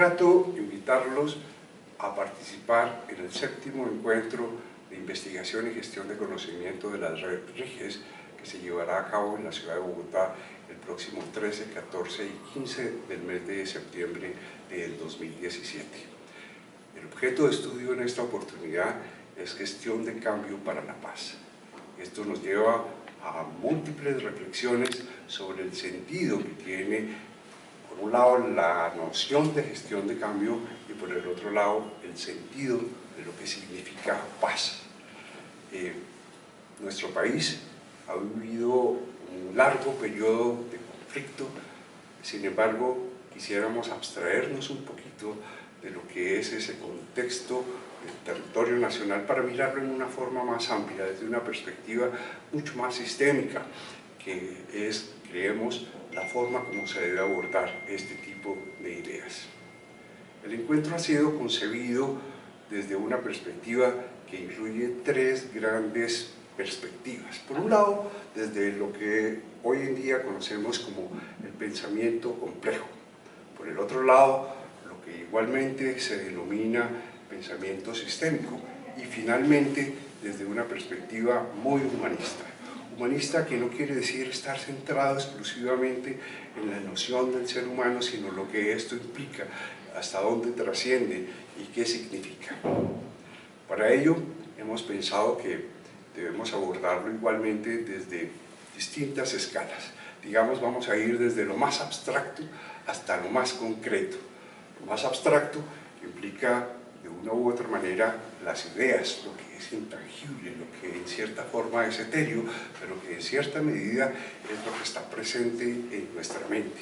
grato invitarlos a participar en el 7º encuentro de investigación y gestión de conocimiento de las RIGES, que se llevará a cabo en la ciudad de Bogotá el próximo 13, 14 y 15 del mes de septiembre del 2017. El objeto de estudio en esta oportunidad es gestión de cambio para la paz. Esto nos lleva a múltiples reflexiones sobre el sentido que tiene, por un lado, la noción de gestión de cambio y por el otro lado, el sentido de lo que significa paz. Nuestro país ha vivido un largo periodo de conflicto, sin embargo, quisiéramos abstraernos un poquito de lo que es ese contexto del territorio nacional para mirarlo en una forma más amplia, desde una perspectiva mucho más sistémica, que es, creemos, la forma como se debe abordar este tipo de ideas. El encuentro ha sido concebido desde una perspectiva que incluye 3 grandes perspectivas. Por un lado, desde lo que hoy en día conocemos como el pensamiento complejo. Por el otro lado, lo que igualmente se denomina pensamiento sistémico. Y finalmente, desde una perspectiva muy humanista. Humanista que no quiere decir estar centrado exclusivamente en la noción del ser humano, sino lo que esto implica, hasta dónde trasciende y qué significa. Para ello, hemos pensado que debemos abordarlo igualmente desde distintas escalas. Digamos, vamos a ir desde lo más abstracto hasta lo más concreto. Lo más abstracto implica, de una u otra manera, las ideas, lo que es intangible, lo que en cierta forma es etéreo, pero que en cierta medida es lo que está presente en nuestra mente.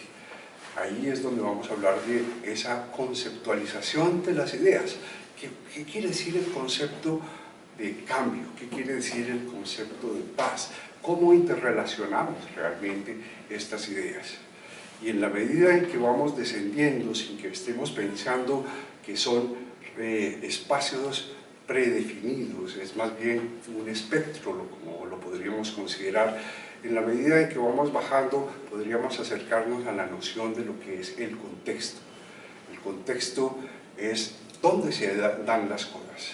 Ahí es donde vamos a hablar de esa conceptualización de las ideas. ¿Qué quiere decir el concepto de cambio? ¿Qué quiere decir el concepto de paz? ¿Cómo interrelacionamos realmente estas ideas? Y en la medida en que vamos descendiendo, sin que estemos pensando que son espacios predefinidos, es más bien un espectro, como lo podríamos considerar, en la medida en que vamos bajando, podríamos acercarnos a la noción de lo que es el contexto. El contexto es dónde se dan las cosas.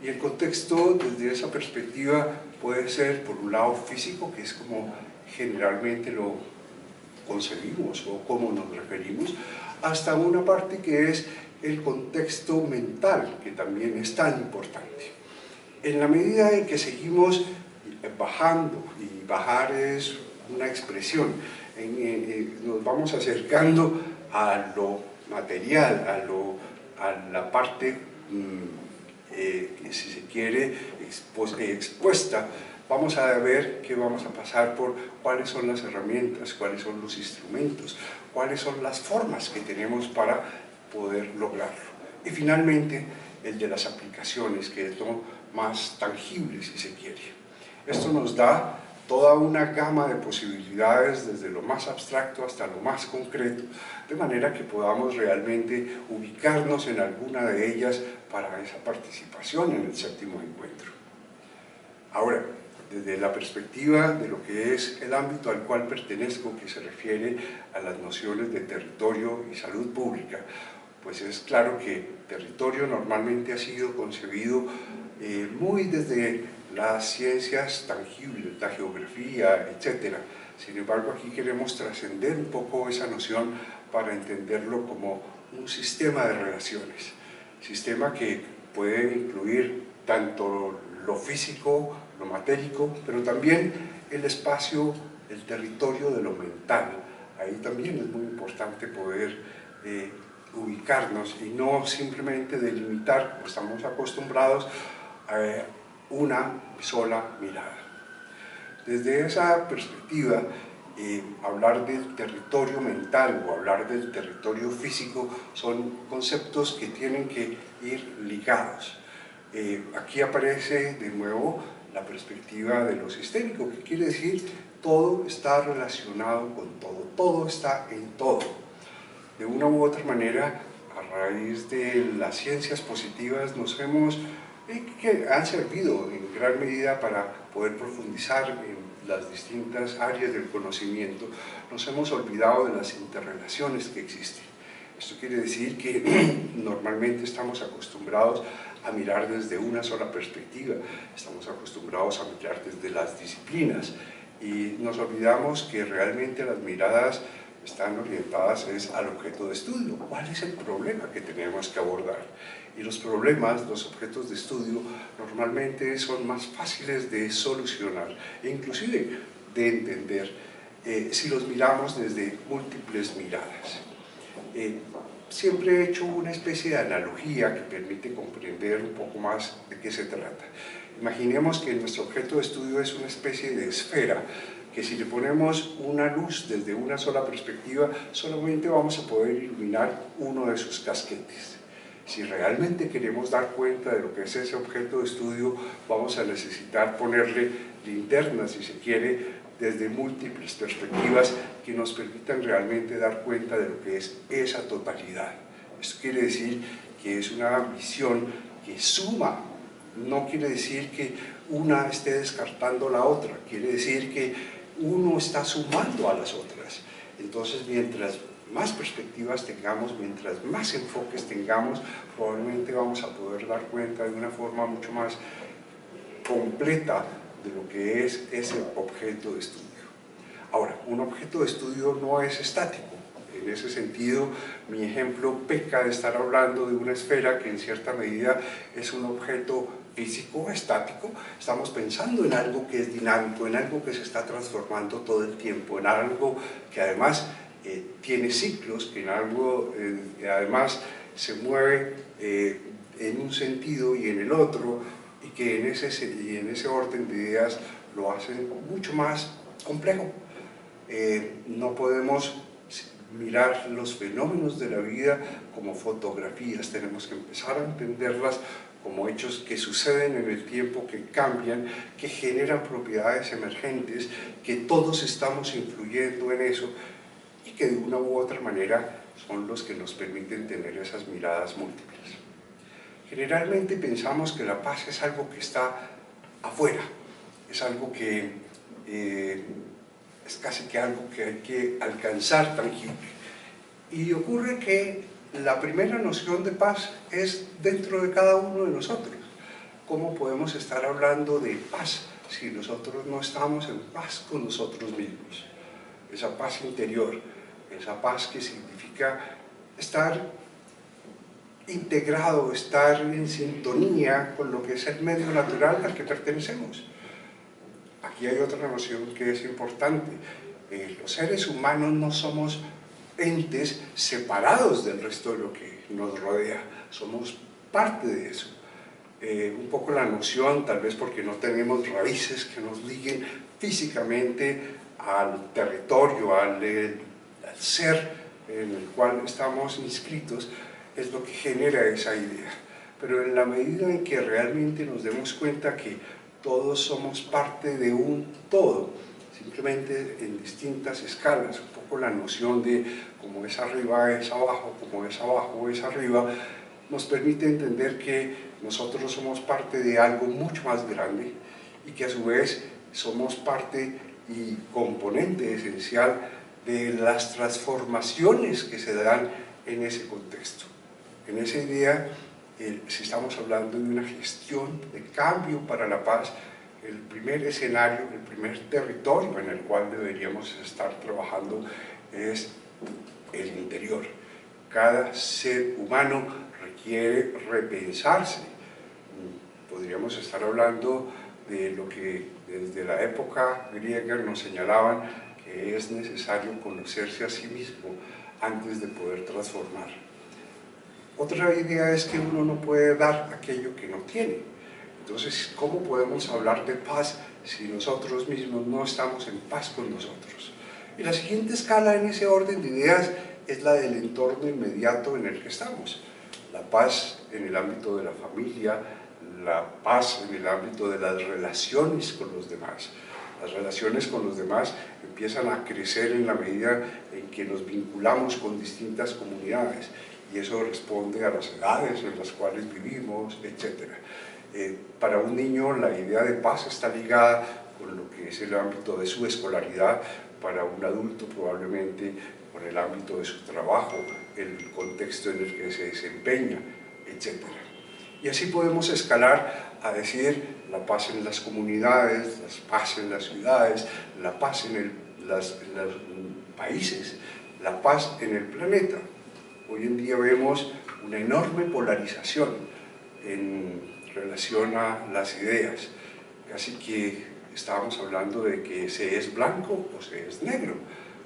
Y el contexto, desde esa perspectiva, puede ser, por un lado, físico, que es como generalmente lo concebimos o cómo nos referimos, hasta una parte que es el contexto mental, que también es tan importante. En la medida en que seguimos bajando, y bajar es una expresión, nos vamos acercando a lo material, a la parte, si se quiere, expuesta, vamos a ver que vamos a pasar por cuáles son las herramientas, cuáles son los instrumentos, cuáles son las formas que tenemos para poder lograrlo. Y finalmente, el de las aplicaciones, que es lo más tangible, si se quiere. Esto nos da toda una gama de posibilidades, desde lo más abstracto hasta lo más concreto, de manera que podamos realmente ubicarnos en alguna de ellas para esa participación en el 7º encuentro. Ahora, desde la perspectiva de lo que es el ámbito al cual pertenezco, que se refiere a las nociones de territorio y salud pública, pues es claro que territorio normalmente ha sido concebido muy desde las ciencias tangibles, la geografía, etc. Sin embargo, aquí queremos trascender un poco esa noción para entenderlo como un sistema de relaciones, sistema que puede incluir tanto lo físico, lo matérico, pero también el espacio, el territorio de lo mental. Ahí también es muy importante poder ubicarnos y no simplemente delimitar, como estamos acostumbrados, una sola mirada. Desde esa perspectiva, hablar del territorio mental o hablar del territorio físico son conceptos que tienen que ir ligados. Aquí aparece de nuevo la perspectiva de lo sistémico, que quiere decir todo está relacionado con todo, todo está en todo. De una u otra manera, a raíz de las ciencias positivas que han servido en gran medida para poder profundizar en las distintas áreas del conocimiento, nos hemos olvidado de las interrelaciones que existen. Esto quiere decir que normalmente estamos acostumbrados a mirar desde una sola perspectiva, estamos acostumbrados a mirar desde las disciplinas y nos olvidamos que realmente las miradas están orientadas al objeto de estudio. ¿Cuál es el problema que tenemos que abordar? Y los problemas, los objetos de estudio, normalmente son más fáciles de solucionar e inclusive de entender si los miramos desde múltiples miradas. Siempre he hecho una especie de analogía que permite comprender un poco más de qué se trata. Imaginemos que nuestro objeto de estudio es una especie de esfera, que si le ponemos una luz desde una sola perspectiva, solamente vamos a poder iluminar uno de sus casquetes. Si realmente queremos dar cuenta de lo que es ese objeto de estudio, vamos a necesitar ponerle linternas, si se quiere, desde múltiples perspectivas que nos permitan realmente dar cuenta de lo que es esa totalidad. Esto quiere decir que es una visión que suma, no quiere decir que una esté descartando la otra, quiere decir que uno está sumando a las otras. Entonces, mientras más perspectivas tengamos, mientras más enfoques tengamos, probablemente vamos a poder dar cuenta de una forma mucho más completa de lo que es ese objeto de estudio. Ahora, un objeto de estudio no es estático. En ese sentido, mi ejemplo peca de estar hablando de una esfera que en cierta medida es un objeto físico, estático. Estamos pensando en algo que es dinámico, en algo que se está transformando todo el tiempo, en algo que además tiene ciclos, que en algo además se mueve en un sentido y en el otro, y que en ese orden de ideas lo hacen mucho más complejo. No podemos mirar los fenómenos de la vida como fotografías, tenemos que empezar a entenderlas como hechos que suceden en el tiempo, que cambian, que generan propiedades emergentes, que todos estamos influyendo en eso y que de una u otra manera son los que nos permiten tener esas miradas múltiples. Generalmente pensamos que la paz es algo que está afuera, es algo que es casi que algo que hay que alcanzar tangible. Y ocurre que la primera noción de paz es dentro de cada uno de nosotros. ¿Cómo podemos estar hablando de paz si nosotros no estamos en paz con nosotros mismos? Esa paz interior, esa paz que significa estar integrado, estar en sintonía con lo que es el medio natural al que pertenecemos. Aquí hay otra noción que es importante. Los seres humanos no somos entes separados del resto de lo que nos rodea, somos parte de eso. Un poco la noción, tal vez porque no tenemos raíces que nos liguen físicamente al territorio, al ser en el cual estamos inscritos, es lo que genera esa idea. Pero en la medida en que realmente nos demos cuenta que todos somos parte de un todo, simplemente en distintas escalas, un poco la noción de como es arriba es abajo, como es abajo es arriba, nos permite entender que nosotros somos parte de algo mucho más grande y que a su vez somos parte y componente esencial de las transformaciones que se dan en ese contexto. En esa idea, si estamos hablando de una gestión de cambio para la paz, el primer escenario, el primer territorio en el cual deberíamos estar trabajando es el interior. Cada ser humano requiere repensarse. Podríamos estar hablando de lo que desde la época griega nos señalaban que es necesario conocerse a sí mismo antes de poder transformar. Otra idea es que uno no puede dar aquello que no tiene. Entonces, ¿cómo podemos hablar de paz si nosotros mismos no estamos en paz con nosotros? Y la siguiente escala en ese orden de ideas es la del entorno inmediato en el que estamos. La paz en el ámbito de la familia, la paz en el ámbito de las relaciones con los demás. Las relaciones con los demás empiezan a crecer en la medida en que nos vinculamos con distintas comunidades y eso responde a las edades en las cuales vivimos, etc. Para un niño la idea de paz está ligada con lo que es el ámbito de su escolaridad, para un adulto probablemente con el ámbito de su trabajo, el contexto en el que se desempeña, etc. Y así podemos escalar a decir la paz en las comunidades, la paz en las ciudades, la paz en los países, la paz en el planeta. Hoy en día vemos una enorme polarización en relación a las ideas, casi que estábamos hablando de que se es blanco o se es negro,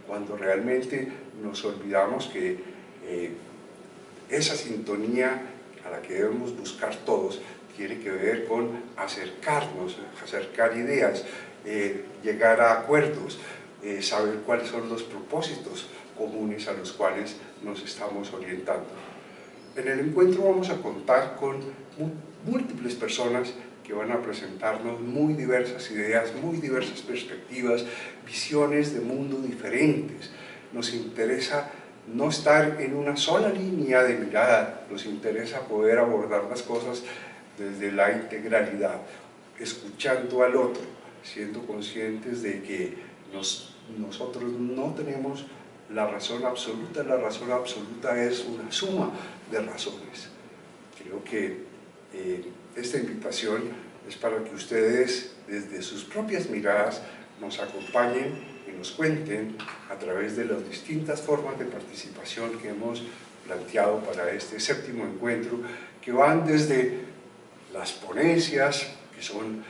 cuando realmente nos olvidamos que esa sintonía a la que debemos buscar todos tiene que ver con acercarnos, acercar ideas, llegar a acuerdos, saber cuáles son los propósitos comunes a los cuales nos estamos orientando. En el encuentro vamos a contar con múltiples personas que van a presentarnos muy diversas ideas, muy diversas perspectivas, visiones de mundo diferentes. Nos interesa no estar en una sola línea de mirada, nos interesa poder abordar las cosas desde la integralidad, escuchando al otro, siendo conscientes de que nosotros no tenemos la razón absoluta es una suma de razones. Creo que esta invitación es para que ustedes, desde sus propias miradas, nos acompañen y nos cuenten a través de las distintas formas de participación que hemos planteado para este séptimo encuentro, que van desde las ponencias, que son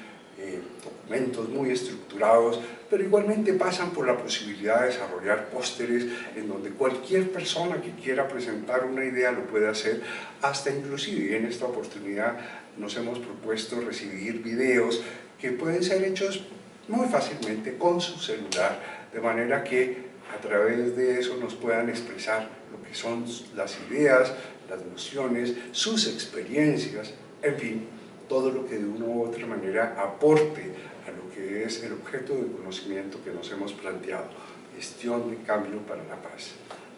documentos muy estructurados, pero igualmente pasan por la posibilidad de desarrollar pósteres en donde cualquier persona que quiera presentar una idea lo puede hacer, hasta inclusive en esta oportunidad nos hemos propuesto recibir videos que pueden ser hechos muy fácilmente con su celular, de manera que a través de eso nos puedan expresar lo que son las ideas, las nociones, sus experiencias, en fin, todo lo que de una u otra manera aporte a lo que es el objeto de conocimiento que nos hemos planteado, gestión de cambio para la paz.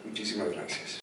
Muchísimas gracias.